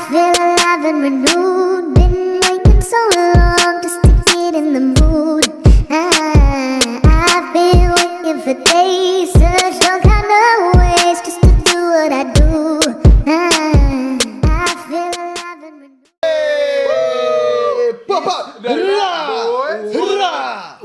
feel alive and renewed. Been waiting so long just to get in the mood. I've been waiting for days, searched all kind of ways just to do what I do. I feel alive and renewed.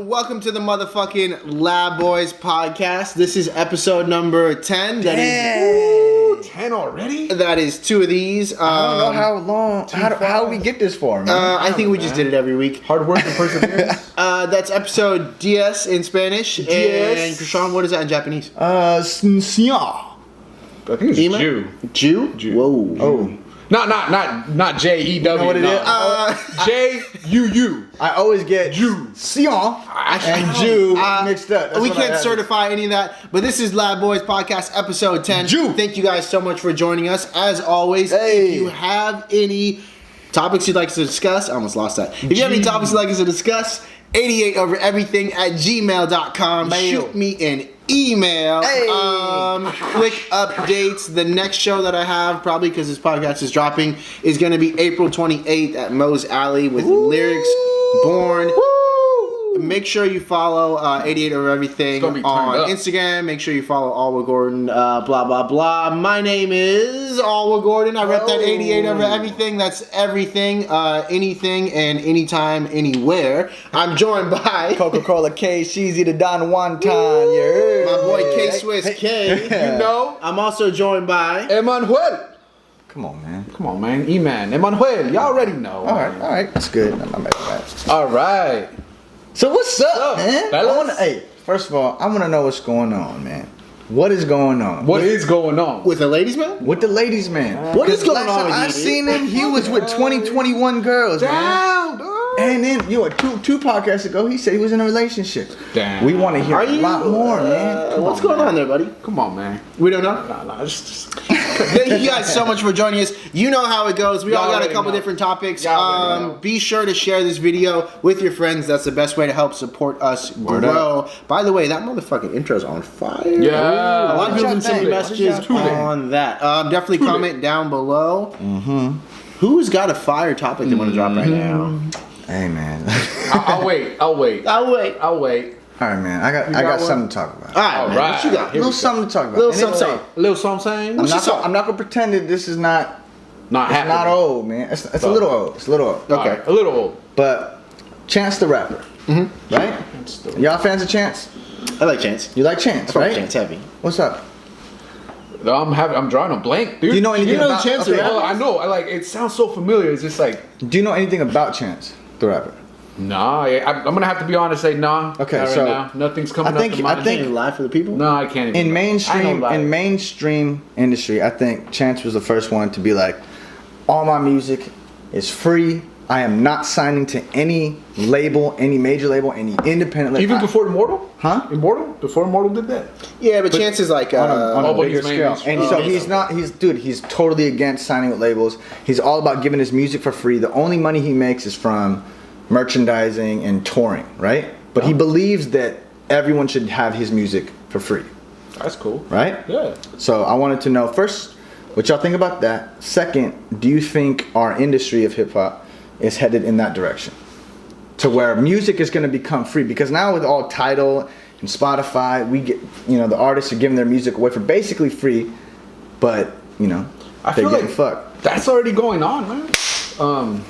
Welcome to the motherfucking Lab Boys podcast. This is episode number 10. That is 10 already? That is two of these. I don't know how long. How we get this far, man? I think we just did it every week. Hard work and perseverance. That's episode 10 in Spanish. And Krishan, what is that in Japanese? Siya. I think it's Ema? Jew. Jew? Whoa. Oh. Not J-E-W. You know what it is? J-U-U. I always get Jew. Siya and Jew mixed up. That's We what I can't have. certify any of that, but this is Lab Boys Podcast episode 10. Jew. Thank you guys so much for joining us. As always, Hey. if you have any topics you'd like us to discuss, I almost lost that. If you have any topics you'd like us to discuss, 88overeverything@gmail.com. Mail. Shoot me an email. Hey. Quick updates. The next show that I have, probably because this podcast is dropping, is going to be April 28th at Moe's Alley with Lyrics Born. Make sure you follow 88 Over Everything It's gonna be on turned up. Instagram. Make sure you follow Alwa Gordon, blah, blah, blah. My name is Alwa Gordon. I rep that 88 Over Everything. That's everything, anything, and anytime, anywhere. I'm joined by Coca-Cola K, Sheezy the Don Wonton. Yeah. my boy K-Swiss K. You know? I'm also joined by... Emmanuel. Come on, man. Come on, man. E-Man. Emmanuel. Y'all already know. All right. That's good. I'm not mad at that. All right. So what's up, up, man? fellas? First of all, I want to know what's going on, man. What is going on? What is going on? With the ladies, man? With the ladies, man? What is going Last on time with I you, seen him, he was with 21 girls, man. Down, dog. And then, two podcasts ago, he said he was in a relationship. Damn. We want to hear a lot more, man. Come What's on, going man. on there, buddy? Come on, man. We don't know? Nah, just... Thank you guys so much for joining us. You know how it goes. We all Y'all got a already couple know. different topics. Y'all already know. Be sure to share this video with your friends. That's the best way to help support us Word grow. By the way, that motherfucking intro's on fire. Yeah. A lot of people been sending What y'all messages think? on that. Definitely comment down below. Mm-hmm. Who's got a fire topic they want to drop right now? Hey, man. I'll wait. I'll wait. All right, man. I got got something to talk about. All right, man. right. What you got? A little something to talk about. Little And something. it's- A little something. I'm not gonna pretend that this is not happening. not old, man. It's a little old. It's a little old. Okay. All right, a little old. But Chance the Rapper, right? Y'all fans of Chance? I like Chance. You like Chance, I fuck right? Chance heavy. What's up? I'm drawing a blank, dude. Do you know anything know about Chance the okay, Rapper? I know. I like. It sounds so familiar. It's just like, Do you know anything about Chance the Rapper? nah. I'm gonna have to be honest. Say nah. Okay, not so right now. Nothing's coming I think- up to mind. I think- Can you lie for the people? No, I can't. Even In lie. I don't lie. mainstream industry, I think Chance was the first one to be like, all my music is free. I am not signing to any label, any major label, any independent label. Even before Immortal? Huh? Immortal? Before Immortal did that? Yeah, but Chance is like... on Oh, a but bigger he's scale. mainstream. And so he's totally against signing with labels. He's all about giving his music for free. The only money he makes is from merchandising and touring, right? But he believes that everyone should have his music for free, That's cool. right? Yeah. So I wanted to know first what y'all think about that. Second, do you think our industry of hip hop is headed in that direction? To where music is going to become free? Because now with all Tidal and Spotify, we get, the artists are giving their music away for basically free, but, I they're feel getting like fucked. that's already going on, man.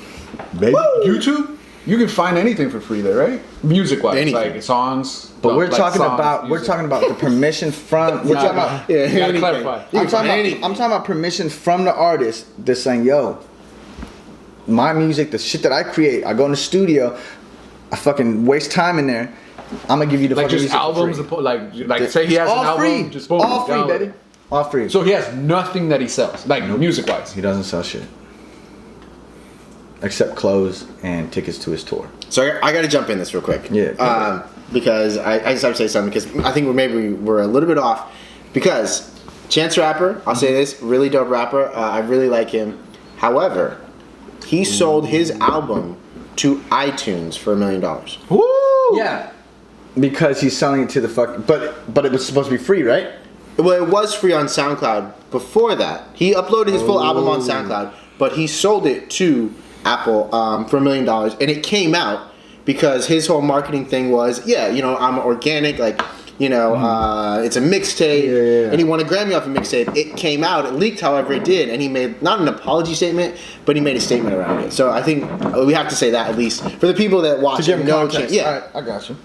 Baby. YouTube, you can find anything for free there, right? Music-wise, Anything. like songs. But we're like talking songs, about music. the permission from we're Nah, talking nah. about Yeah, You gotta anything. clarify. You can find I'm anything. talking about permission from the artist that's saying, yo, my music, the shit that I create, I go in the studio, I fucking waste time in there, I'm gonna give you the Like fucking just music albums, for free. like say he has all an album, free. just boom, all free, download. baby. All free. So he has nothing that he sells, like music-wise. He doesn't sell shit. Except clothes and tickets to his tour. So I got to jump in this real quick. Yeah. Because I just have to say something because I think we're a little bit off. Because Chance Rapper, I'll say this, really dope rapper. I really like him. However, he sold his album to iTunes for $1 million. Woo! Yeah. Because he's selling it to the fuck. But it was supposed to be free, right? Well, it was free on SoundCloud before that. He uploaded his full album on SoundCloud. but he sold it to Apple for $1 million, and it came out because his whole marketing thing was, I'm organic, like. It's a mixtape, and he won a Grammy off a mixtape. It came out, it leaked, however it did, and he made not an apology statement, but he made a statement around it. So I think we have to say that at least for the people that watch. To give him no context. chance. All right, I got you.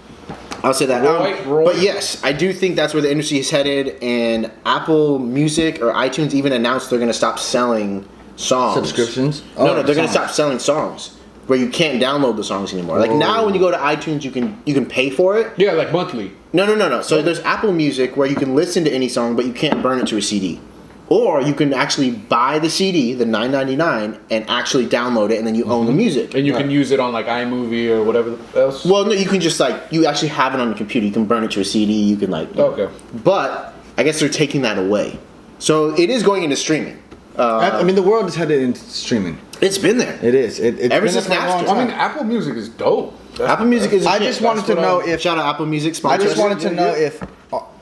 I'll say that. Roy. But yes, I do think that's where the industry is headed, and Apple Music or iTunes even announced they're going to stop selling songs. Subscriptions? No, Oh, they're going to songs. stop selling songs. Where you can't download the songs anymore. Like now, when you go to iTunes, you can pay for it. Yeah, like monthly. No. So there's Apple Music where you can listen to any song, but you can't burn it to a CD. Or you can actually buy the CD, the $9.99, and actually download it, and then you own the music. And you can use it on like iMovie or whatever else. Well, no, you can just you actually have it on the computer. You can burn it to a CD. You can Okay. But I guess they're taking that away. So it is going into streaming. I mean, the world is headed into streaming. It's been there. It is. It's Ever been since there for a long Napster. time. I mean, Apple Music is dope. Apple Music is. I just wanted to know if Shout out Apple Music I sponsor. just wanted to know if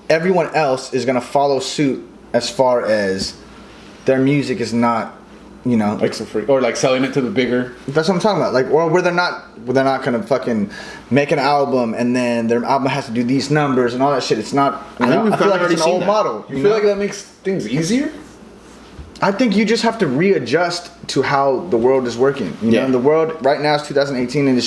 everyone else is gonna follow suit as far as their music is not, Like for free. Or like selling it to the bigger. That's what I'm talking about. Like, or where they're not gonna fucking make an album and then their album has to do these numbers and all that shit. It's not. I think we've I feel like already it's an seen old that. model. You feel like that makes things easier? I think you just have to readjust to how the world is working. You know, Yeah. and the world right now is 2018 and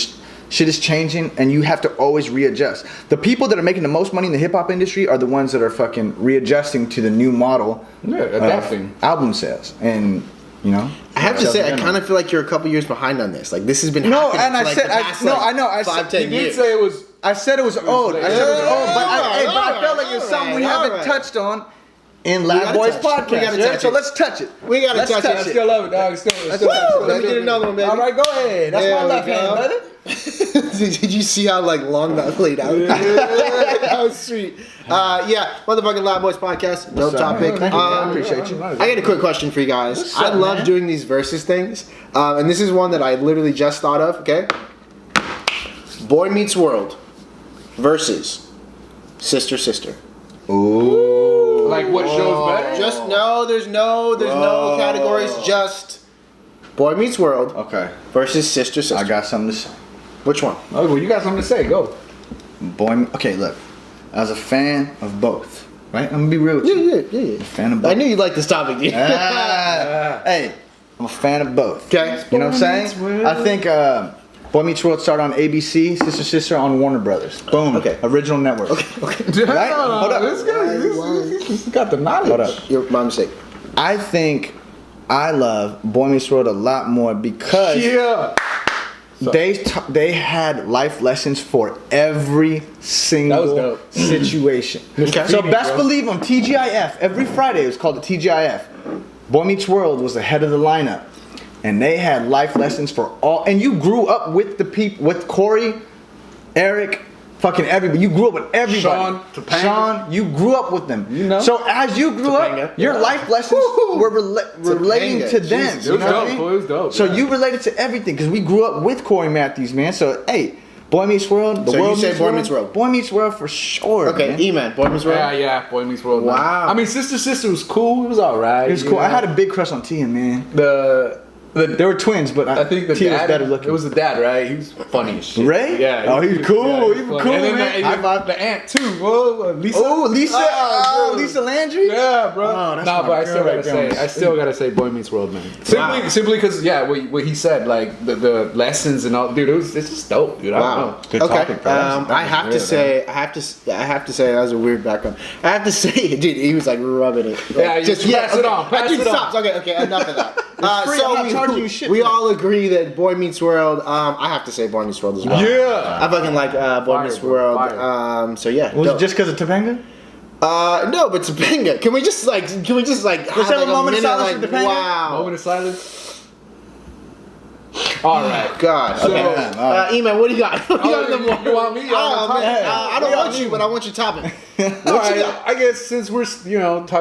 shit is changing, and you have to always readjust. The people that are making the most money in the hip hop industry are the ones that are fucking readjusting to the new model. Yeah, adapting. Album sales, and I have to say, I kind of feel like you're a couple years behind on this. Like this has been No, happening and for, I like, said- the I- past, no, like, I know, I 5-10 said- You did years. say it was. I said it was old. I said it was old, but I felt like it was Alright, something we alright. haven't touched on in gotta Lab Boys touch it. We podcast. gotta Yeah? touch So it. let's touch it. We gotta Let's touch touch it. I it. still love it, dog. Still Woo! Let me get another one, baby. All right, go ahead. That's There my we left hand, go. brother. Did you see how long that played out? That was sweet. Motherfucking Loud Boys podcast. Dope What's up, topic. man? Thank you, man. I appreciate you. I got a quick question for you guys. What's I up, love man? doing these versus things, and this is one that I literally just thought of. Okay, Boy Meets World versus Sister Sister. Ooh. Like what shows better? Just no. There's no categories. Just Boy Meets World Okay, versus Sister Sister. I got something to say. Which one? Oh, well, you got something to say. Go. Okay, look. As a fan of both, right? I'm gonna be real with you. Yeah. A fan of both. I knew you'd like this topic, dude. Hey, I'm a fan of both. Okay. You know what I'm saying? I think Boy Meets World started on ABC, Sister Sister on Warner Brothers. Boom. Okay. Original network. Okay. Right? Hold up. This guy, this got the knowledge. Hold up. My mistake. I think I love Boy Meets World a lot more because Yeah. they had life lessons for every single dope. situation. Okay. So Phoenix, best bro. believe on TGIF every Friday it was called the TGIF. Boy Meets World was the head of the lineup, and they had life lessons for all. And you grew up with the people, with Corey, Eric, fucking everybody. You grew up with everybody. Sean, Topanga. Sean, you grew up with them. You know. So as you grew Topanga. up, your life lessons were relating Topanga. to them. Jesus. You It was know what I dope, mean? boy. It was dope, So yeah. you related to everything because we grew up with Corey Matthews, man. So hey, Boy Meets World. The So you world say meets Boy world. Meets World. Boy Meets World for sure. Okay, man. E-Man, Boy Meets World. Yeah, Boy Meets World. man. Wow. I mean, Sister Sister was cool. It was alright. It was cool. I had a big crush on Tia, man. They were twins, but I think the Tia was dad. better looking. It was the dad, right? He was funny as shit. Ray? Yeah. Oh, he was cool. yeah, He was funny. cool, And then man. The, High five. the aunt too. Oh, Lisa. Oh, Lisa. Oh, dude. Lisa Landry. Yeah, bro. Oh, that's nah, my but I girl still gotta right there on say, the I still gotta say, Boy Meets World, man. Simply because, what he said, like the lessons and all, dude. It's just dope, dude. I don't know. Good Okay. topic, bro. That I was have real, to say, I have to say that was a weird background. I have to say, dude, he was like rubbing it. Like, Yeah, you pass it on, pass Dude, it on. stop. Okay, enough of that. free, I'm not charging you shit we for that. all agree that Boy Meets World. I have to say Boy Meets World as well. Yeah. I fucking like Boy Fire, Meets bro, World. fire. So yeah. Was dope. it just because of Topanga? No, but Topanga. Can we just like have have a moment of silence for Topanga? Wow. Moment of silence. All right. God. So- Okay. E-Man, what do you got? What do you got on the board? You want me? You want Oh, my man, topic? I don't want you, but I want your topic. All What you right, got? I guess since we're talking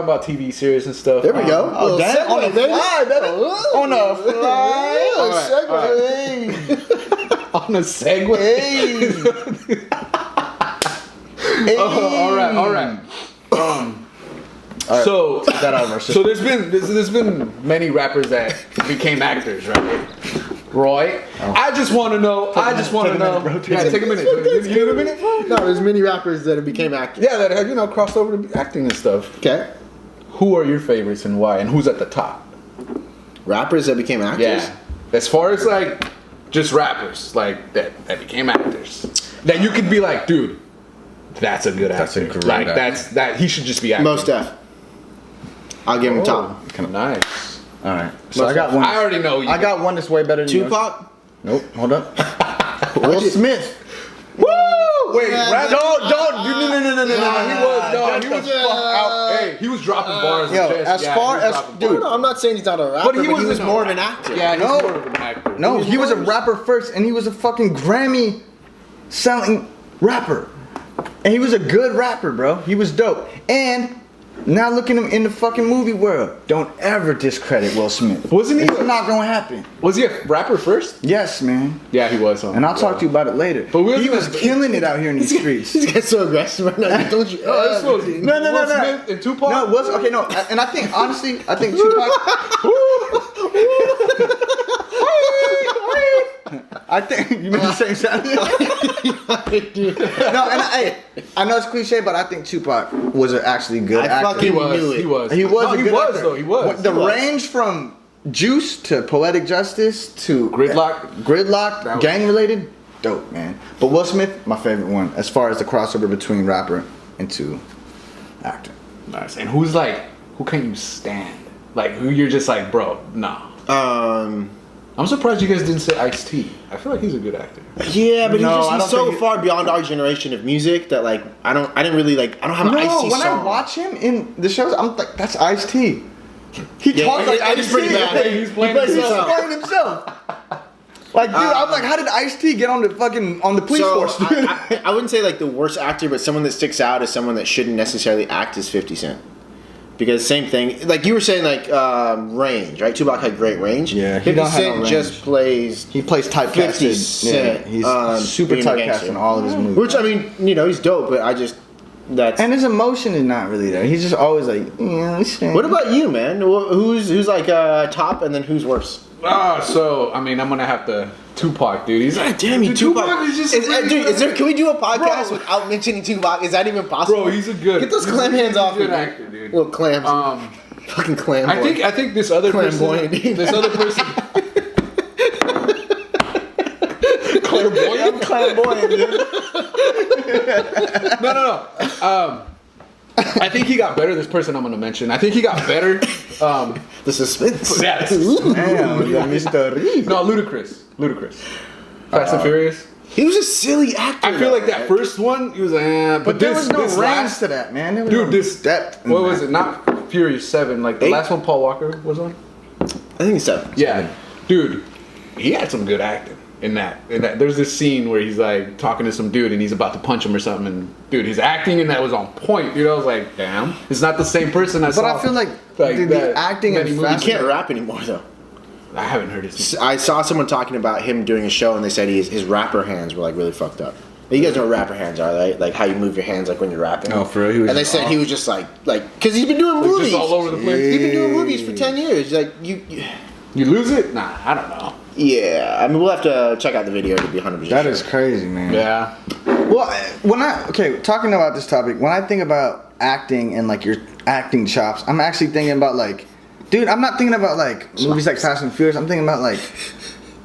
about TV series and stuff. There we go. Oh, Little damn. segue, On the baby. fly, baby. On the fly. All Segue. On a segue. Hey. All right. So Get that out of our so system. there's been many rappers that became actors, right? Roy, I just want to know. I just want to take a know. minute, bro. Yeah, take a minute. You need a minute? No, there's many rappers that became actors. Yeah, that have crossed over to acting and stuff. Okay. Who are your favorites and why? And who's at the top? Rappers that became actors. Yeah, as far as like just rappers like that became actors, that you could be like, dude, that's a good That's a actor. great Like actor. that he should just be acting. Most Def. I'll give him top. Nice. All right. So I got one. I already know you. I got one that's way better than yours. Tupac. Nope. Hold up. Will Smith. Woo! Wait, Yeah, rap, Don't. No. he was Get the fuck out. Hey, he was dropping bars. Yo, and just, as yeah, far he was as- dropping dude, bars. No, I'm not saying he's not a rapper, but he was no, more of an actor. Yeah, he's No. more of an actor. No, he was a rapper first, and he was a fucking Grammy selling rapper. And he was a good rapper, bro. He was dope. And now look at him in the fucking movie world. Don't ever discredit Will Smith. Wasn't he- It's not gonna happen. Was he a rapper first? Yes, man. Yeah, he was. And I'll talk to you about it later. But Will he Smith- was killing it out here in these streets. He's getting so aggressive right now. Don't you? Oh, this was No. Will Smith and Tupac. No, Will okay, no, and I think honestly, I think Tupac. I think you made the same sound. No, and I know it's cliche, but I think Tupac was an actually good I actor. fucking knew it. He was. He was. No, a he good was actor. though. He was. The He was. range from Juice to Poetic Justice to Gridlock. That was- gang related, dope man. But Will Smith, my favorite one, as far as the crossover between rapper into actor. Nice. And who can you stand? Like who you're just like, bro, nah. I'm surprised you guys didn't say Ice-T. I feel like he's a good actor. Yeah, but No, I he's don't so think far beyond our generation of music that like I don't have an No, Ice-T when song. I watch him in the shows, I'm like, that's Ice-T. He Yeah, talks like it is pretty Ice-T. bad. He's playing He's himself. playing himself. Like, dude, I'm like, how did Ice-T get on the police So force, dude? I wouldn't say like the worst actor, but someone that sticks out as someone that shouldn't necessarily act is 50 Cent. Because same thing, like you were saying, like range, right? Tupac had great range. Yeah, he 50 don't have no Cent range. just plays. He plays 50 typecasted. Cent, Yeah, he's super being a typecast gangster. in all of his movies. Which I mean, he's dope, but that's. And his emotion is not really there. He's just always like, What about you, man? Who's like top, and then who's worse? So I mean, I'm gonna have to Tupac, dude. He's God damn you, dude, Tupac! is just Can we do a podcast Bro. without mentioning Tupac? Is that even possible? Bro, he's a good. Get those he's clam a- hands he's a off me, good dude. actor, dude. Little clams, fucking clam. Boy. I think this other person. Clairvoyant. This other person. Clairvoyant. Clairvoyant, dude. No. I think he got better. This person I'm gonna mention. I think he got better. The suspense. Yeah. Damn, Mr. Reed. No, Ludacris. Fast and Furious. He was a silly actor. I feel like that first one, he was like, But there was no this range last, to that, man. There was dude, no this depth. in What that. was it? Not Furious 7, like the 8? last one Paul Walker was on. I think it's so. Yeah, dude, he had some good acting in that. There's this scene where he's like talking to some dude and he's about to punch him or something, and dude, his acting in that was on point. Dude, I was like, damn, it's not the same person I saw. But I feel like the that acting many in movies. Fast He can't rap anymore though. I haven't heard his. I saw someone talking about him doing a show, and they said his rapper hands were like really fucked up. You guys know what rapper hands are, right? Like how you move your hands, like when you're rapping. Oh, for real? He was And they just said off? he was just like, because he's been doing movies Just all over the place. He's been doing movies for 10 years. Like You lose it? Nah, I don't know. yeah. I mean, we'll have to check out the video to be 100%. That sure. is crazy, man. Yeah. Well, talking about this topic, when I think about acting and like your acting chops, I'm actually thinking about like, dude, I'm not thinking about like movies like Fast and Furious. I'm thinking about like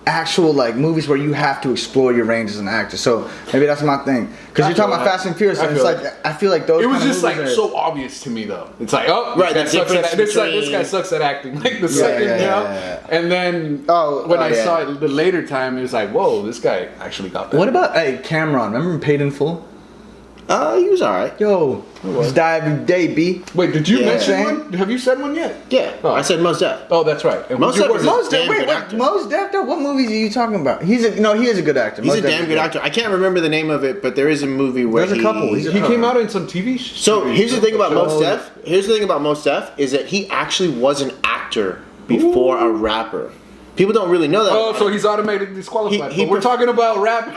actual like movies where you have to explore your range as an actor. So maybe that's my thing. Because you're talking about Fast and Furious, I and it's feel like I feel like those. It was kind of just like movies are- so obvious to me though. It's like, oh, Right, this the guy sucks at difference this guy sucks at acting. Like the second, yeah, you know. yeah. And then when I saw it the later time, it was like, whoa, this guy actually got that. What about Cameron? Remember Paid in Full? He was alright. Yo, just die every day, B. Wait, did you Yeah. mention one? Have you said one yet? Yeah. Oh. I said Mos Def. Oh, that's right. And Mos who's your Def is worst? a damn good actor. Mos Def, though? What movies are you talking about? He is a good actor. He's Mos a Def damn is good actor. I can't remember the name of it, but there is a movie where There's a couple. He came out in some TV show. So here's the thing about Mos Def. Here's the thing about Mos Def is that he actually was an actor before a rapper. People don't really know that. Oh, so he's automatically disqualified. He But we're talking about rap.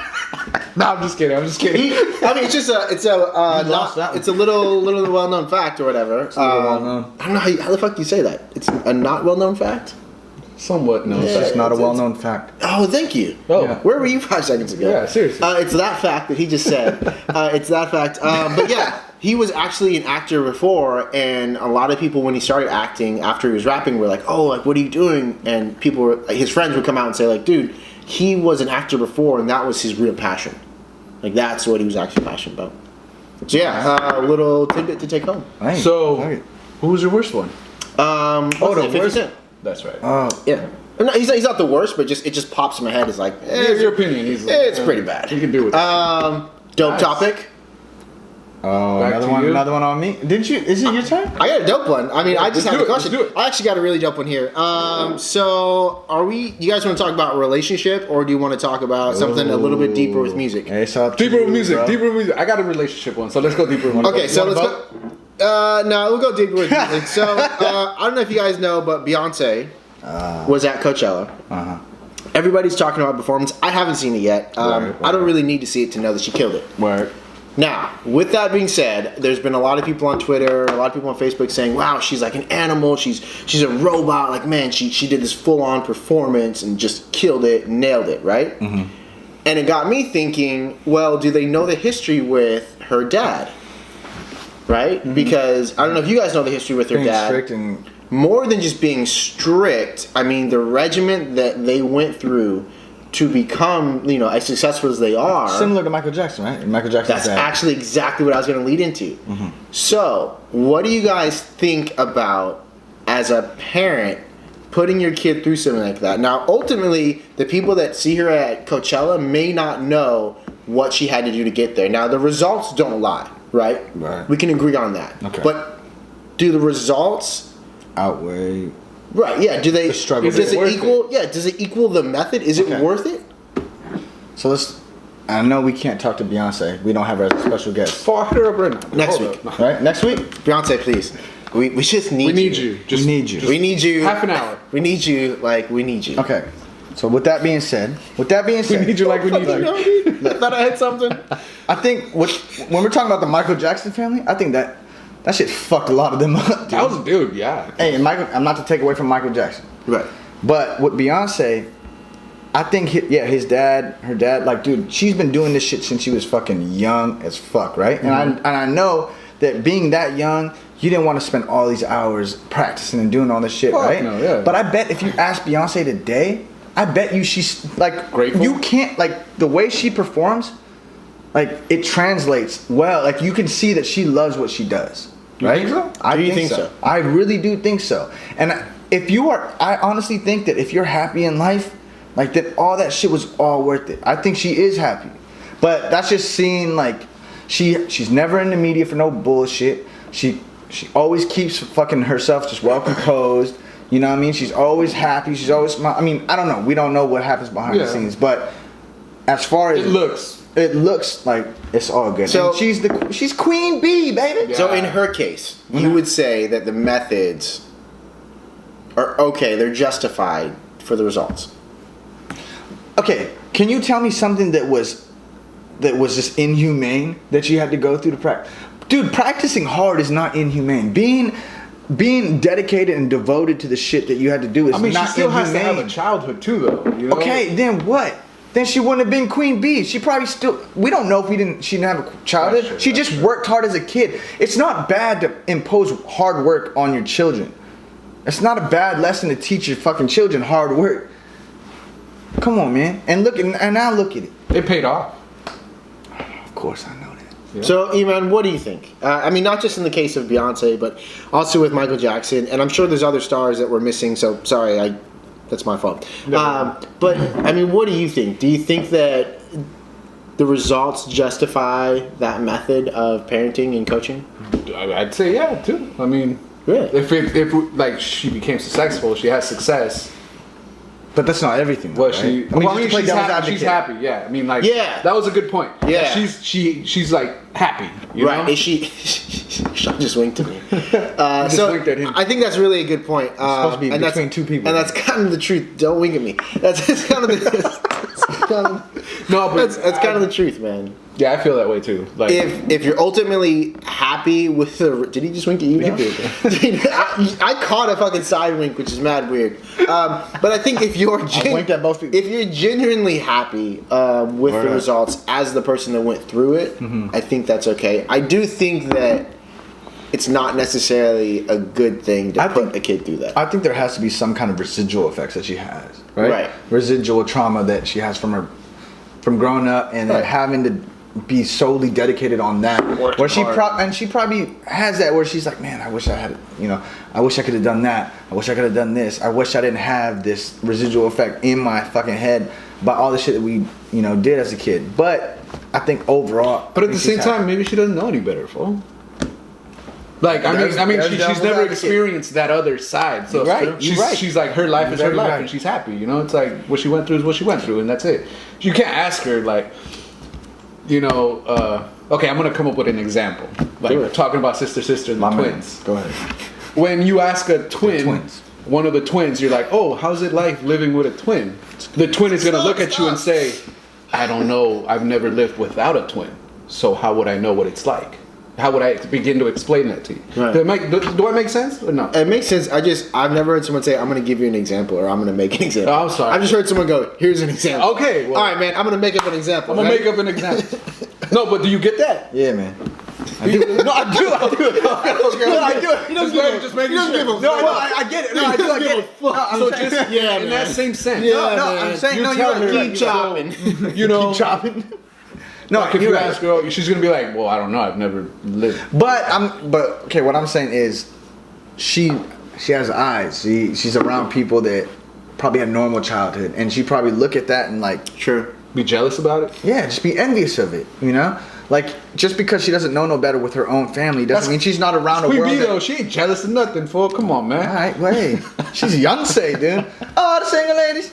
No, I'm just kidding. I mean, it's lost that one. it's a little well-known fact or whatever. a little well-known. I don't know how the fuck do you say that. It's a not well-known fact. Somewhat known. It's Yeah. just not a it's- well-known fact. Oh, thank you. Oh. Yeah. Where were you 5 seconds ago? Yeah, seriously. It's that fact that he just said. It's that fact. But yeah, he was actually an actor before, and a lot of people, when he started acting after he was rapping, were like, "Oh, like what are you doing?" And people were, like, his friends would come out and say, like, "Dude, he was an actor before, and that was his real passion. Like that's what he was actually passionate about." So yeah, a little tidbit to take home. Hey, So, okay. who was your worst one? The 50 Cent. That's right. Yeah. No, he's not the worst, but it just pops in my head. It's like, Your opinion. He's like, it's pretty bad. You can do it. Dope Nice. topic. Oh, Back to you. another one on me. Didn't you? Is it your turn? I got a dope one. I mean, I just let's have do a it, let's question. do it. I actually got a really dope one here. So you guys want to talk about a relationship, or do you want to talk about something a little bit deeper with music? Hey, it's up to Deeper you, with music. bro. Deeper with music. I got a relationship one, so let's go deeper. Okay, so let's go. No, we'll go deeper with music. So I don't know if you guys know, but Beyonce was at Coachella. Uh-huh. Everybody's talking about performance. I haven't seen it yet. Right. I don't really need to see it to know that she killed it. Word. Now, with that being said, there's been a lot of people on Twitter, a lot of people on Facebook saying, "Wow, she's like an animal. She's a robot. Like, man, she did this full-on performance and just killed it, nailed it, right?" Mm-hmm. And it got me thinking, well, do they know the history with her dad? Right? Mm-hmm. Because I don't know if you guys know the history with her Being dad. strict and More than just being strict, I mean, the regiment that they went through to become, as successful as they are. similar to Michael Jackson, right? Michael Jackson's That's dad. actually exactly what I was going to lead into. Mm-hmm. So, what do you guys think about, as a parent, putting your kid through something like that? Now, ultimately, the people that see her at Coachella may not know what she had to do to get there. Now, the results don't lie, right? Right. We can agree on that. Okay. But do the results... outweigh. Right, yeah. Do they... The struggle. Does Is it it worth equal... Yeah, does it equal the method? Is it Okay. worth it? So let's. I know we can't talk to Beyonce. We don't have her as a special guest. Fuck her up right now. Next Hold week. up. Right? Next week? Beyonce, please. We just need We need you. We need you. We need you. Half an hour. We need you. We need you. Okay. So with that being said, We need you like we need you. I thought I had something. I think when we're talking about the Michael Jackson family, I think that shit fucked a lot of them up. Dude. That was a dude, yeah. Hey, and Michael, I'm not to take away from Michael Jackson, Right. but with Beyonce, I think her dad, like, dude, she's been doing this shit since she was fucking young as fuck, right? Mm-hmm. And I know that being that young, you didn't want to spend all these hours practicing and doing all this shit, Fuck right? no, yeah. But I bet if you ask Beyonce today, I bet you she's like Grateful? You can't, like, the way she performs, like, it translates well. Like, you can see that she loves what she does. You Right? think so? I Do you think think so. so? I really do think so. And I honestly think that if you're happy in life, like, that all that shit was all worth it. I think she is happy. But that's just seeing, like, she's never in the media for no bullshit. She always keeps fucking herself just well composed. You know what I mean? She's always happy. She's always smiling. I mean, I don't know. We don't know what happens behind the Yeah. scenes, but as far as It looks. like it's all good. So- And she's Queen Bee, baby. Yeah. So in her case, you would say that the methods are okay. They're justified for the results. Okay, can you tell me something that was just inhumane that you had to go through to practice? Dude, practicing hard is not inhumane. Being dedicated and devoted to the shit that you had to do is I mean, not she still inhumane. has to have a childhood too, though. You know? Okay, then what? Then she wouldn't have been Queen Bee. She probably still. We don't know if she didn't have a childhood. That's true, She that's just true. worked hard as a kid. It's not bad to impose hard work on your children. It's not a bad lesson to teach your fucking children hard work. Come on, man. And now look at it. It paid off. Of course, I know that. Yeah. So, Iman, what do you think? I mean, not just in the case of Beyonce, but also with Michael Jackson, and I'm sure there's other stars that we're missing. So, sorry, that's my fault. No. But I mean, what do you think? Do you think that the results justify that method of parenting and coaching? I'd say yeah too. I mean, Really? if like she became successful, she has success. But that's not everything. Though, Well, right? she. I mean, just to play she's devil's happy. She's advocate. happy. Yeah. I mean, like. Yeah. That was a good point. Yeah. She's like happy. You Right? know? Is she? Sean just winked at me. just So winked at him. I think that's really a good point. supposed to be and that's- between two people. and that's kind of the truth. Don't wink at me. That's kind of the. No, but That's kind of the truth, man. Yeah, I feel that way too. Like. If you're ultimately happy with the, did he just wink at you? Now? I caught a fucking side wink, which is mad weird. But I think if you're winked at both people. if you're genuinely happy with the results as the person that went through it, I think that's okay. I do think that it's not necessarily a good thing to put a kid through that. I think there has to be some kind of residual effects that she has, right? Right. Residual trauma that she has from growing up and then Right. having to be solely dedicated on that. Worked Where she hard. she probably has that where she's like, man, I wish I had, I wish I could have done that. I wish I could have done this. I wish I didn't have this residual effect in my fucking head about all the shit that we, did as a kid. But I think overall, But at the same time, maybe she doesn't know any better, fool. Like There's she's devil's never advocate. experienced that other side. So You're right, she's you're right. she's like her life is her Very life, right. and she's happy. It's like what she went through is what she went through, and that's it. You can't ask her like, okay, I'm gonna come up with an example. Do Like it. talking about sister and the My man. twins. Go ahead. When you ask a twin, twins. one of the twins, you're like, oh, how's it like living with a twin? The twin is gonna look at you and say, I don't know, I've never lived without a twin, so how would I know what it's like? How would I begin to explain that to you? Right. Do I make sense or no? It makes sense. I've never heard someone say, I'm going to give you an example or I'm going to make an example. Oh, I'm sorry. I've just heard someone go, here's an example. Okay, well- all right, man, I'm going to make up an example. I'm gonna right? make up an example. No, but do you get that? Yeah, man. No, I do. No, I do. He doesn't give a, just making sure. I get it. No, I do. I get it. No, I'm So saying- just Yeah, in man. that same sense. Yeah, no, man. I'm saying You no. tell You're her, right. Keep chopping. Keep chopping. No, Like if you're you right. ask her, she's gonna be like, "Well, I don't know. I've never lived." But okay. What I'm saying is, she has eyes. She's around people that probably had normal childhood, and she probably look at that and like, Sure. Be jealous about it. yeah, just be envious of it. Like just because she doesn't know no better with her own family doesn't mean she's not around a We world. be that- though. She ain't jealous of nothing, fool. Come on, man. All right, wait. She's Beyonce, dude. Oh, the single ladies.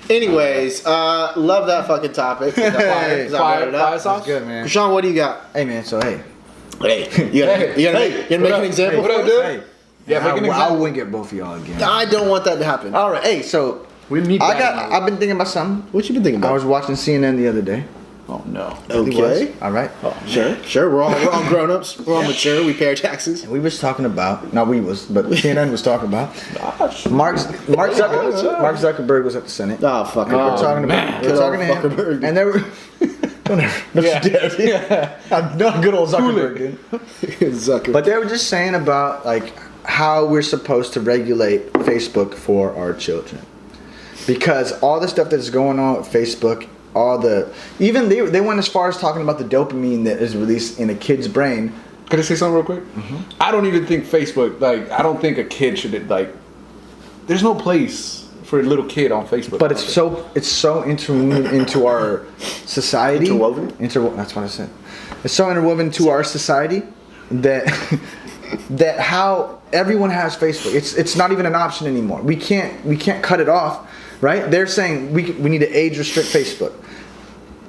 Anyways, love that fucking topic. Hey, fire sauce. Good, man. Sean, what do you got? Hey, man. So hey. Hey, you gonna make an example? What for I us? do? Hey. Yeah, make an I'll example. wink at both of y'all again. I don't want that to happen. All right. Hey, so We need. I've been thinking about something. What you been thinking I about? was watching CNN the other day. Oh no. Really Okay. was. All right. Sure. We're all grown-ups. We're all mature. We pay our taxes. We was talking about, not we was, but CNN was talking about. Mark Zuckerberg was at the Senate. Oh, fuck. And we're talking about, we're talking to him, Zuckerberg. and they were. Don't ever. No, Yeah. she did. Yeah. I'm not good old Zuckerberg, dude. Zucker. But they were just saying about like how we're supposed to regulate Facebook for our children, because all the stuff that's going on with Facebook, even they went as far as talking about the dopamine that is released in a kid's brain. Can I say something real quick? I don't even think Facebook. Like, I don't think a kid should like. There's no place for a little kid on Facebook. But it's so interwoven into our society. Interwoven? That's what I said. It's so interwoven to our society that that how everyone has Facebook. It's not even an option anymore. We can't cut it off, right? They're saying we need to age restrict Facebook.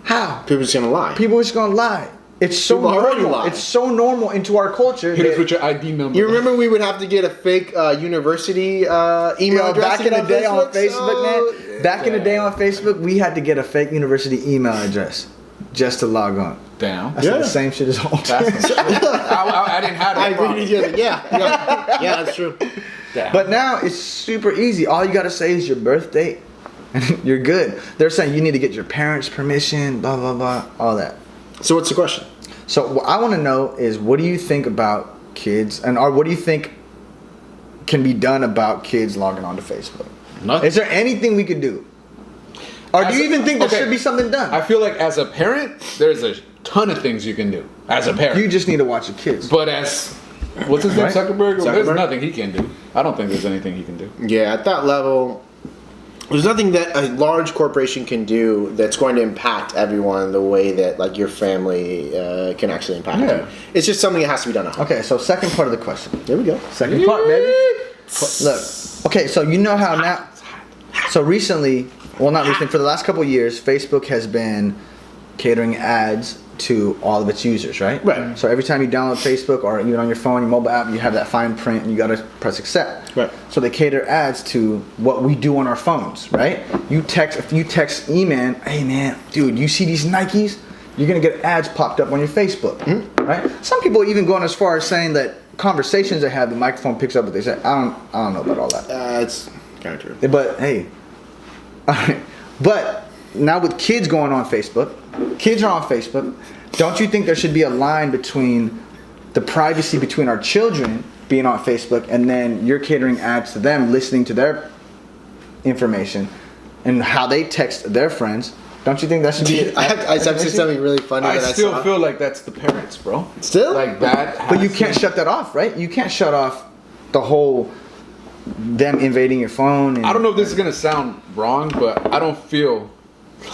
How? People just gonna lie. People are just gonna lie. It's so People already normal. lie. It's so normal into our culture. Hit us that- with your ID number. You remember we would have to get a fake university email address back to in get the day on Facebook, so- man. Back in the day on Facebook, we had to get a fake university email address just to log on. Damn. I said Yeah. the same shit as all That's I didn't have that. I agree problem. with you. Yeah, that's true. Damn. But now it's super easy. All you gotta say is your birth date, and you're good. They're saying you need to get your parents' permission, blah blah blah, all that. So what's the question? So what I want to know is, what do you think about kids, or what do you think can be done about kids logging onto Facebook? Nothing. Is there anything we could do, or do you even think there should be something done? I feel like as a parent, there's a ton of things you can do as a parent. You just need to watch your kids. But as what's his name, Right? Zuckerberg? There's Zuckerberg? nothing he can do. I don't think there's anything he can do. Yeah, at that level, there's nothing that a large corporation can do that's going to impact everyone the way that like your family can actually impact Yeah. you. It's just something that has to be done at home. Okay, so second part of the question. There we go. Second part, baby. Look, okay, so you know how now. So recently, well, not recently, for the last couple of years, Facebook has been catering ads to all of its users, right? Right. So every time you download Facebook or even on your phone, your mobile app, you have that fine print and you gotta press accept. Right. So they cater ads to what we do on our phones, right? If you text E-Man, hey man, dude, you see these Nikes? You're gonna get ads popped up on your Facebook, right? Some people even going as far as saying that conversations they have, the microphone picks up what they say. I don't know about all that. It's kind of true. But hey, but now with kids going on Facebook, kids are on Facebook. Don't you think there should be a line between the privacy between our children being on Facebook and then you're catering ads to them, listening to their information and how they text their friends? Don't you think that should be? I said something really funny. I that still I saw. feel like that's the parents, bro. Still? Like that. But you can't shut that off, right? You can't shut off the whole them invading your phone. And, I don't know if this is gonna sound wrong, but I don't feel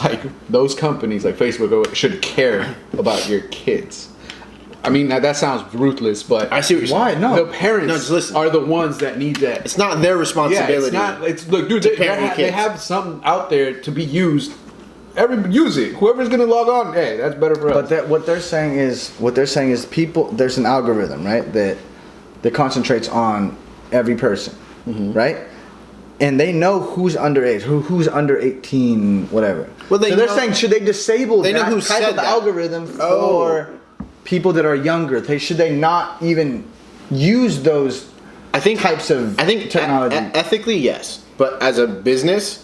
like those companies like Facebook should care about your kids. I mean, that sounds ruthless, but I see what you're saying. Why? No. the parents No, just listen. are the ones that need that. It's not their responsibility. Yeah, it's not. It's look, dude. to parent your They kids. have something out there to be used. Use it. Whoever's gonna log on, hey, that's better for us. But what they're saying is people. There's an algorithm, right? That concentrates on every person, right? And they know who's underage, who's under 18, whatever. Well, so they're know- saying, should they disable They know that who type said of that. algorithm for Oh. people that are younger? Should they not even use those types of technology? Ethically, yes, but as a business,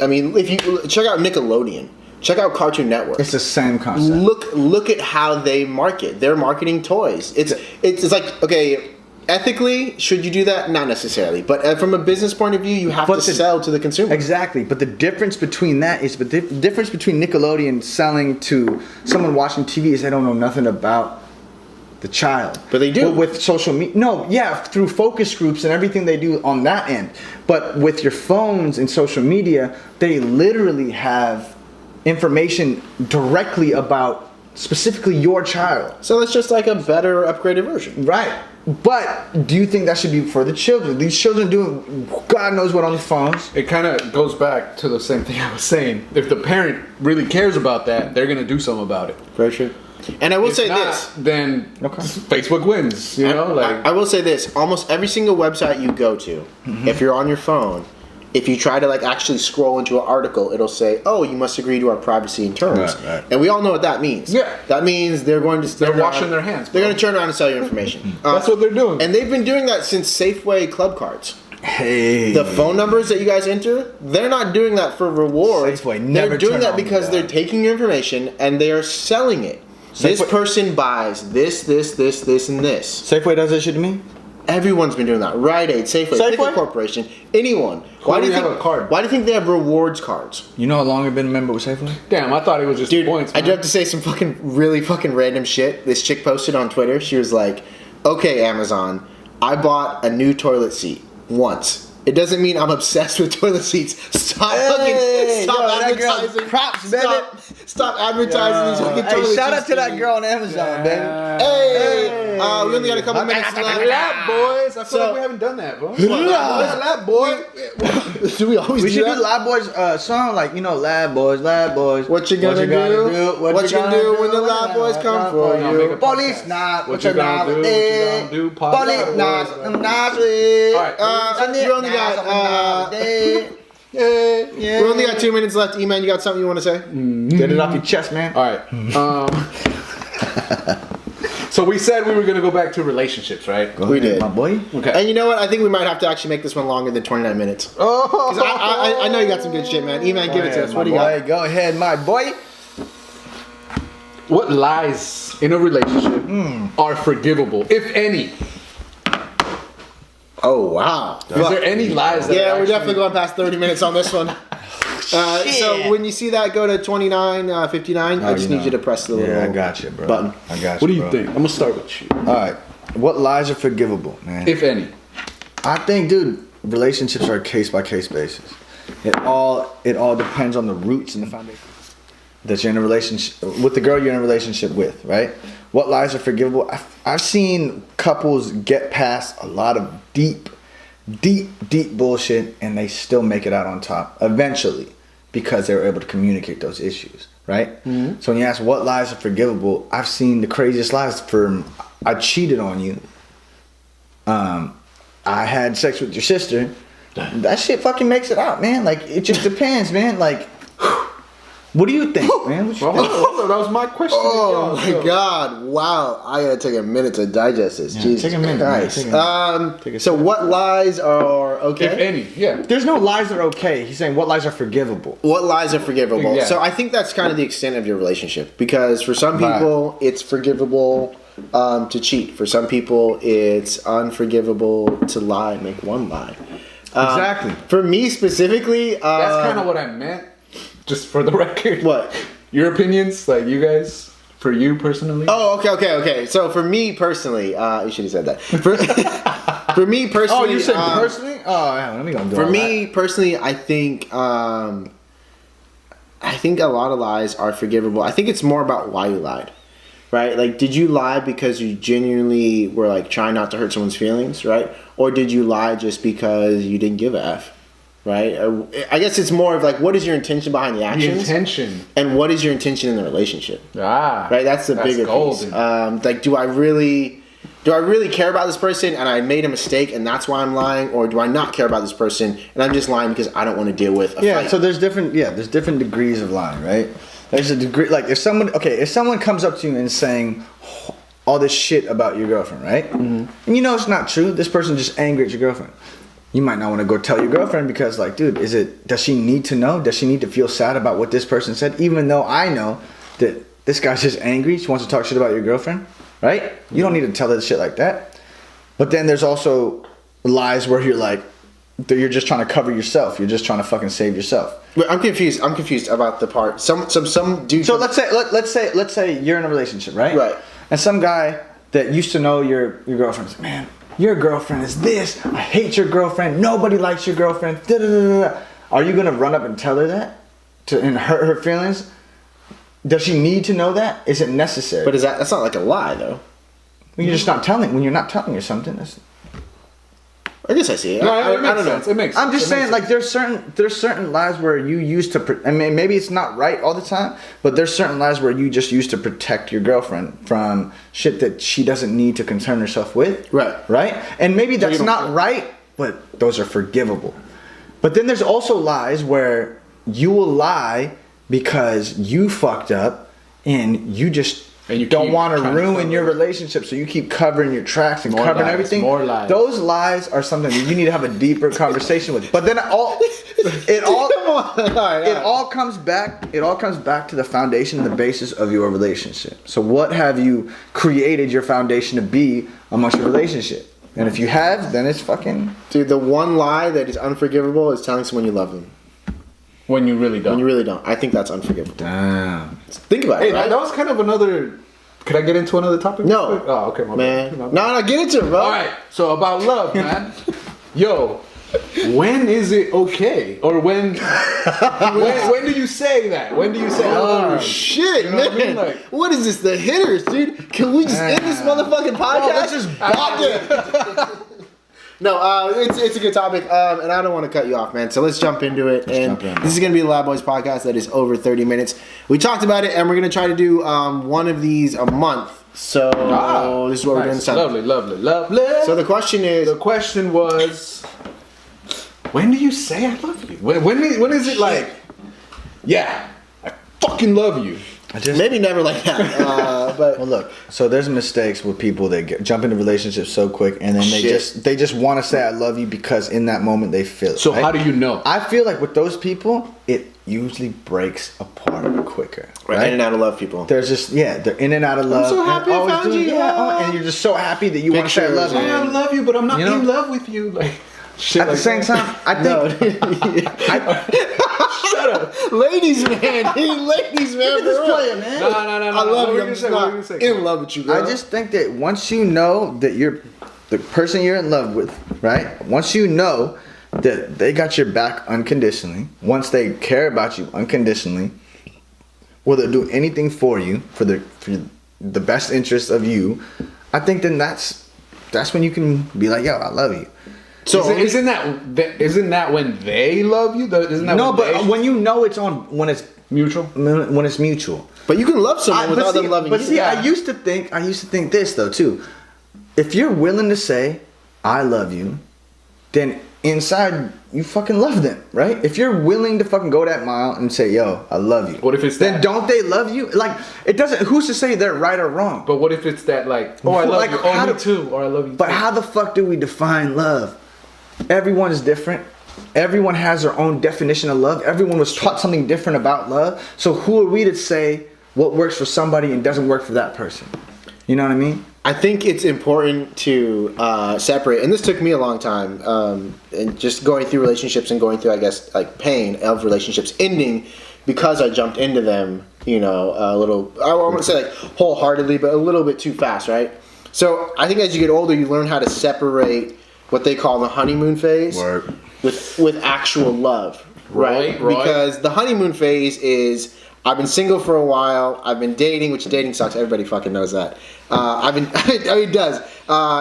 I mean, if you check out Nickelodeon, check out Cartoon Network. It's the same concept. Look at how they market. They're marketing toys. It's like, okay, ethically, should you do that? Not necessarily, but from a business point of view, you have to sell to the consumer. Exactly, but the difference between that is the difference between Nickelodeon selling to someone watching TV is they don't know nothing about the child. But they do. But with social media. No, yeah, through focus groups and everything they do on that end. But with your phones and social media, they literally have information directly about specifically your child. So it's just like a better upgraded version. Right. But do you think that should be for the children? These children doing God knows what on the phones. It kind of goes back to the same thing I was saying. If the parent really cares about that, they're gonna do something about it. Very true. And I will If say not, this. then Facebook wins. You know, I will say this. Almost every single website you go to, if you're on your phone, if you try to like actually scroll into an article, it'll say, "Oh, you must agree to our privacy and terms." Right. And we all know what that means. Yeah. That means they're going to They're washing their hands, They're bro. going to turn around and sell you information. That's what they're doing. And they've been doing that since Safeway club cards. Hey. The phone numbers that you guys enter, they're not doing that for rewards. Safeway never they're doing turn that on me, because dog. they're taking your information and they are selling it. This Safeway- person buys this, and this. Safeway does that shit to me? Everyone's been doing that. Rite Aid, Safeway, Safeway? Pickle Corporation, anyone. Why do you have think? a card? Why do you think they have rewards cards? You know how long I've been a member with Safeway? Damn, I thought it was just Dude, points. I do man. have to say some really fucking random shit. This chick posted on Twitter. She was like, "Okay, Amazon, I bought a new toilet seat once. It doesn't mean I'm obsessed with toilet seats. Stop that girl, advertising. props, baby. Stop advertising these fucking toilet seats. Shout out to that me. girl on Amazon, baby. Hey, we only got a couple minutes left. Lab boys. I feel So- like we haven't done that, bro. Lab boy. Do we always We do should that? do Lab Boys song, like, you know, Lab Boys. What you gonna do? What you gonna do when the Lab Boys come for I'll you? make a Police podcast. not. What you gonna do? What you gonna do? Police Podcast. not. Not sweet. All right. We only got we only got 2 minutes left. E-Man, you got something you want to say? Get it off your chest, man. All right. So we said we were gonna go back to relationships, right? Go We ahead, did. my boy. Okay. And you know what? I think we might have to actually make this one longer than 29 minutes. 'Cause Oh, I know you got some good shit, man. E-Man, give it to us. What do you got? Go ahead, my boy. What lies in a relationship are forgivable, if any? Oh, wow. Is there any lies that Yeah, are we're actually- definitely going past 30 minutes on this one. So when you see that, go to 29:59. I just need you to press the little Yeah, I got you, bro. button. I got you. What do you bro. think? I'm gonna start with you. All right. What lies are forgivable, man? If any. I think, dude, relationships are a case by case basis. It all depends on the roots and the foundation that you're in a relationship with the girl you're in a relationship with, right? What lies are forgivable? I've seen couples get past a lot of deep deep bullshit, and they still make it out on top eventually because they were able to communicate those issues, right? Mm-hmm. So when you ask what lies are forgivable, I've seen the craziest lies from I cheated on you. I had sex with your sister. That shit fucking makes it out, man. Like, it just depends, man. Like, what do you think, man? What you think? Hold on, that was my question. Oh my God! Wow, I gotta take a minute to digest this. Yeah, Jesus take a minute, Christ. man. Take a minute. So what lies are okay? If any, yeah. There's no lies that are okay. He's saying what lies are forgivable. What lies are forgivable? Yeah. So I think that's kind of the extent of your relationship, because for some people it's forgivable to cheat. For some people it's unforgivable to lie, make one lie. Exactly. For me specifically, That's kind of what I meant. Just for the record. What? Your opinions, like you guys, for you personally. Oh, okay. So for me personally, you should have said that. For me personally, Oh, you said personally? Oh, yeah, let me go do For all me personally, I think a lot of lies are forgivable. I think it's more about why you lied, right? Like, did you lie because you genuinely were like trying not to hurt someone's feelings, right? Or did you lie just because you didn't give a F, right? I guess it's more of like, what is your intention behind the actions? The intention. And what is your intention in the relationship? Right. That's the bigger golden. piece. Like, do I really care about this person and I made a mistake and that's why I'm lying, or do I not care about this person and I'm just lying because I don't want to deal with a fight? So there's different degrees of lying, right? There's a degree, like if someone comes up to you and saying all this shit about your girlfriend, right? Mm-hmm. And you know it's not true. This person just angry at your girlfriend. You might not want to go tell your girlfriend because, like, dude, does she need to know? Does she need to feel sad about what this person said? Even though I know that this guy's just angry, she wants to talk shit about your girlfriend, right? You don't need to tell her shit like that. But then there's also lies where you're like, you're just trying to cover yourself. You're just trying to fucking save yourself. But I'm confused about the part. Some dude. So let's say you're in a relationship, right? Right. And some guy that used to know your girlfriend is like, man, your girlfriend is this. I hate your girlfriend. Nobody likes your girlfriend. Da, da, da, da. Are you gonna run up and tell her that and hurt her feelings? Does she need to know that? Is it necessary? But that's not like a lie though. When you're just not telling. When you're not telling her something, that's. I guess I see it. No, I it makes don't sense. know. It makes I'm just it saying, makes like sense. there's certain lies where you use to. I mean, maybe it's not right all the time, but there's certain lies where you just use to protect your girlfriend from shit that she doesn't need to concern herself with. Right. Right. And maybe that's don't not care. right, but those are forgivable. But then there's also lies where you will lie because you fucked up and you just. And you don't keep want to trying to ruin cover your it. relationship, so you keep covering your tracks and More covering lies, everything. more lies. Those lies are something that you need to have a deeper conversation with. But then it all comes back to the foundation and the basis of your relationship. So what have you created your foundation to be amongst your relationship? And if you have, then it's fucking. Dude, the one lie that is unforgivable is telling someone you love them When you really don't. when you really don't. I think that's unforgivable. Damn. Think about Hey, it. Right? that was kind of another. Could I get into another topic? No. real quick? Oh, okay, my Man, bad. no, get into it, bro. All right. So about love, man. Yo, when is it okay? Or when do you say that? When do you say I love Oh you? shit, You know what I man! mean? Like- What is this? The hitters, dude. Can we just end this motherfucking podcast? let's just bop it. No, it's a good topic, and I don't want to cut you off, man. So let's jump into it. jump in, This is gonna be a Lab Boys podcast that is over 30 minutes. We talked about it, and we're gonna try to do one of these a month. So this is what we're doing this time. Lovely. So the question is, The question was, when do you say I love you? When is it like, yeah, I fucking love you? maybe never like that, but Well, look. So there's mistakes with people that jump into relationships so quick, and then they just want to say I love you because in that moment they feel it. So right? how do you know? I feel like with those people, it usually breaks apart quicker. right? In and out of love, people. There's just they're in and out of love. so and happy I always found you. and you're just so happy that you want to say I love Pictures, you. man. I love you, but I'm not You know? in love with you. Like shit. At the like same that. time, I think Shut up. Ladies, man. Ladies, man. this for real. player, man. No. I love What you. were I'm gonna just say? What were not you gonna say? in love with you, girl. I just think that once you know that you're the person you're in love with, right? Once you know that they got your back unconditionally, once they care about you unconditionally, will they do anything for you for the best interest of you? I think then that's when you can be like, yo, I love you. So isn't that when they love you? Isn't that No, when but they, when you know it's when it's mutual? when it's mutual. But you can love someone without them loving you. But see, I used to think this though too. If you're willing to say I love you, then inside you fucking love them, right? If you're willing to fucking go that mile and say, yo, I love you. What if it's then that? don't they love you? Like, it doesn't, who's to say they're right or wrong? But what if it's that like, oh, I love Like, you, oh, how me do- too, or I love you But too. how the fuck do we define love? Everyone is different. Everyone has their own definition of love. Everyone was taught something different about love. So who are we to say what works for somebody and doesn't work for that person? You know what I mean? I think it's important to separate, and this took me a long time, and just going through relationships and going through, I guess, like pain of relationships ending because I jumped into them, you know, a little, I won't say like wholeheartedly, but a little bit too fast, right? So I think as you get older, you learn how to separate what they call the honeymoon phase with actual love, right? Right. Because the honeymoon phase is, I've been single for a while. I've been dating, which dating sucks. Everybody fucking knows that. I mean, it does.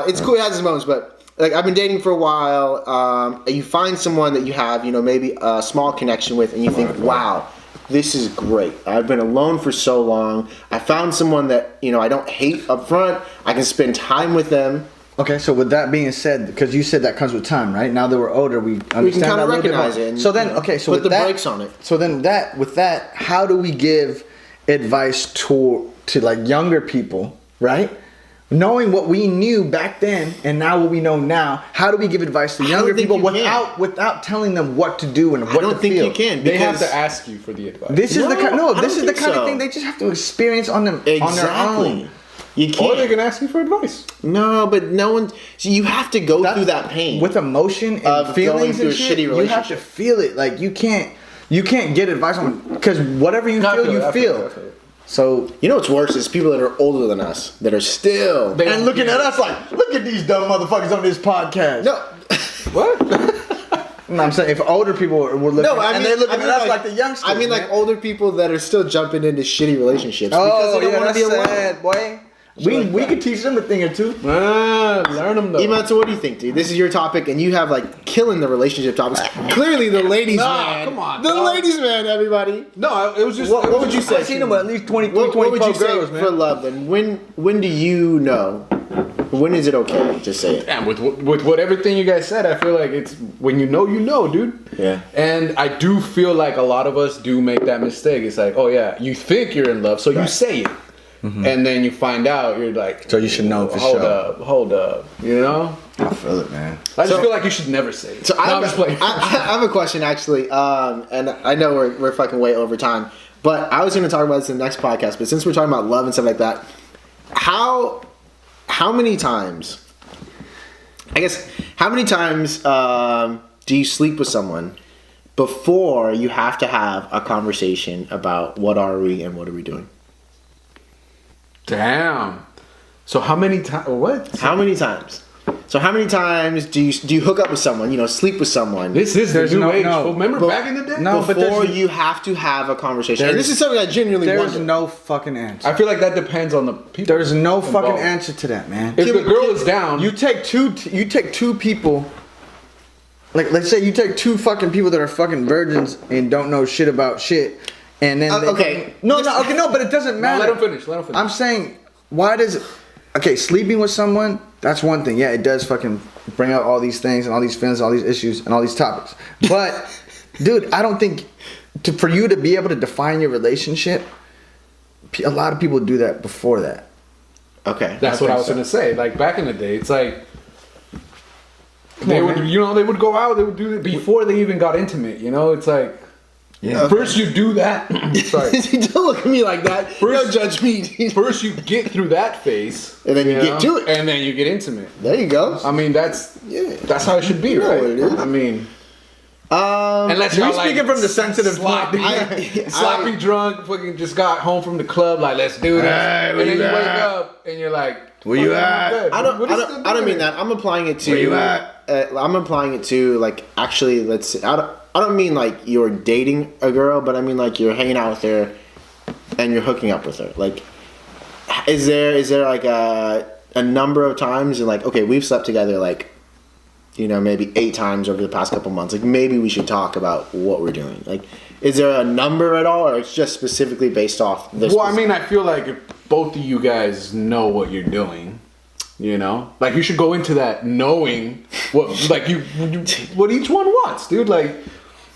It's cool. It has its moments, but like I've been dating for a while. You find someone that you have, you know, maybe a small connection with, and you think, wow, this is great. I've been alone for so long. I found someone that, you know, I don't hate up front. I can spend time with them. Okay, so with that being said, because you said that comes with time, right? Now that we're older, we understand kinda that a little bit recognize more. it and, So then, you know, okay, so put with the that, brakes on it. So then with that, how do we give advice to like younger people, right? Knowing what we knew back then and now what we know now, how do we give advice to younger think people you can. without telling them what to do and what I don't to think feel? you can. They have because- to ask you for the advice. This is No, I this don't is the think kind of so. thing they just have to experience on their Exactly. own. You Or they can't. can ask you for advice. No, but no one. So you have to go through that pain With emotion and Of feelings going and through a shit. shitty You have to relationship. feel it. Like you can't get advice on, because whatever you I feel, feel you it, I feel feel. it, I feel it. So You know what's worse is people that are older than us that are still. They- and looking at us like, look at these dumb motherfuckers on this podcast. No. What? No, I'm saying if older people were looking, No, I mean, and they're looking I mean at us like the youngsters. I mean, like man. older people that are still jumping into shitty relationships Oh, because they don't yeah, want to that's be alone. sad, boy. like We that. could teach them a thing or two. Learn them though. Iman, so what do you think, dude? This is your topic, and you have like killing the relationship topics. Clearly, the ladies No, man. come on, the dog. ladies man. Everybody. No, it was just. What it was would you just- say? I've seen them with at least 23, What 24 would you say girls, for man. love then? When do you know? When is it okay to say it? Damn, with what everything you guys said, I feel like it's when you know, dude. Yeah. And I do feel like a lot of us do make that mistake. It's like, oh yeah, you think you're in love, so you Right. say it, and then you find out you're like, So you should know for hold sure. Hold up, you know. I feel it, man. I just So- feel like you should never say it. So No, I I'm just playing. I have a question actually, and I know we're fucking way over time, but I was going to talk about this in the next podcast. But since we're talking about love and stuff like that, how many times? I guess how many times do you sleep with someone before you have to have a conversation about what are we and what are we doing? Damn. So how many times? What? How many times? So how many times do you hook up with someone? You know, sleep with someone. This is the There's new no- age. no. Remember But- back in the day? No, but before there's- you have to have a conversation. And There's- this is something I genuinely There's wonder. no fucking answer. I feel like that depends on the people. There's no fucking involved. answer to that, man. If the girl is down, You take two people. Like, let's say you take two fucking people that are fucking virgins and don't know shit about shit, and then they okay. fucking- no, but it doesn't matter. let him finish. Let him finish. I'm saying, why does it? Okay, sleeping with someone, that's one thing. Yeah, it does fucking bring out all these things and all these feelings, all these issues, and all these topics. But, dude, I don't think for you to be able to define your relationship, a lot of people do that before that. Okay. That's what I think was so. gonna say. Like back in the day, it's like they on, would, man. they would go out. They would do it before they even got intimate. It's like, Yeah. first you do that. Sorry. Don't look at me like that. Don't judge me. First you get through that phase, And then you get to it. and then you get intimate. There you go. I mean, that's Yeah. how it should be, You know right? what it is. I mean, unless You're you're like speaking from the sensitive sloppy, point. sloppy drunk, fucking just got home from the club, like let's do this, Hey, and where then you you wake at? up and you're like, Where you "Fuck, I'm at?" good." I don't. What I is don't. the I don't mean difference? that. I'm applying it to. Where you at? I'm applying it to like actually. Let's. Say, I don't mean like you're dating a girl, but I mean like you're hanging out with her, and you're hooking up with her. Like, is there like a number of times and like okay we've slept together like maybe 8 times over the past couple months. Like, maybe we should talk about what we're doing. Like, is there a number at all, or it's just specifically based off this? Well, I mean, I feel like if both of you guys know what you're doing, like you should go into that knowing what, like what each one wants, dude. Like,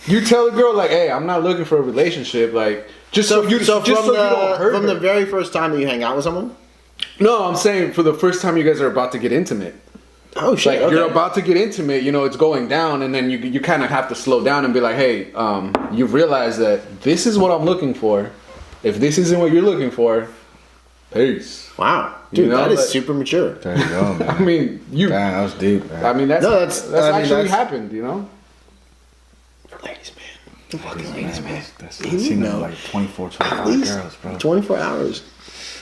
you tell a girl, like, hey, I'm not looking for a relationship, like, just so you don't hurt from her. the very first time that you hang out with someone. No, I'm saying for the first time you guys are about to get intimate. Oh shit! Like, okay. you're about to get intimate, it's going down, and then you kind of have to slow down and be like, hey, you realize that this is what I'm looking for. If this isn't what you're looking for, peace. Wow, dude, that is super mature. There you go, man. I mean, Damn, that was deep, man. I mean, that's actually happened, Ladies, man. The fucking ladies, man. I've seen them like 24, 25 girls, bro. 24 hours.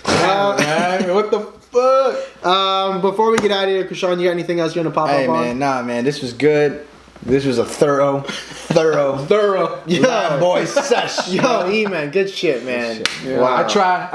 Man, what the fuck? Before we get out of here, Krishan, you got anything else you want to pop up on? Man, nah, man. This was good. This was a thorough Yeah. boy sesh. Yo, E-man, good shit, man. Yeah. Wow. I try.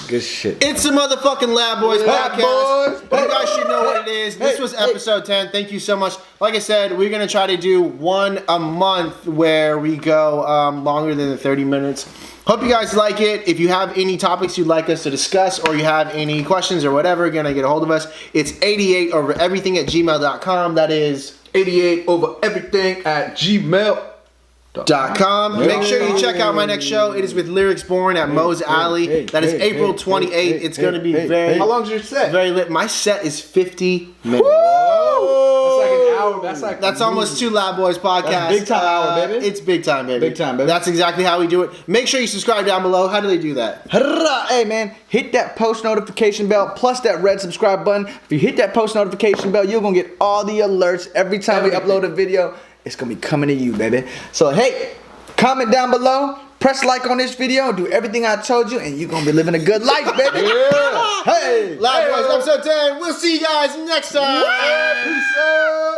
Good shit. It's the motherfucking Lab Boys Lab podcast. Boys. You guys should know what it is. This was episode 10. Thank you so much. Like I said, we're going to try to do one a month where we go longer than the 30 minutes. Hope you guys like it. If you have any topics you'd like us to discuss, or you have any questions or whatever, again, get a hold of us. It's 88overeverything@gmail.com. That is 88overeverything@gmail.com. Make sure you check out my next show. It is with Lyrics Born at Moe's Alley. That is April 28th. It's going to be very... How long's your set? Very lit. My set is 50 minutes. That's like an hour. That's almost 2 Lab Boys podcasts. That's big time hour, baby. It's big time, baby. Big time, baby. That's exactly how we do it. Make sure you subscribe down below. How do they do that? Hey, man, hit that post notification bell plus that red subscribe button. If you hit that post notification bell, you're going to get all the alerts every time we upload a video. It's going to be coming to you, baby. So, hey, comment down below. Press like on this video. Do everything I told you, and you're going to be living a good life, baby. Yeah. Hey, Lab Boys episode 10. We'll see you guys next time. Peace out.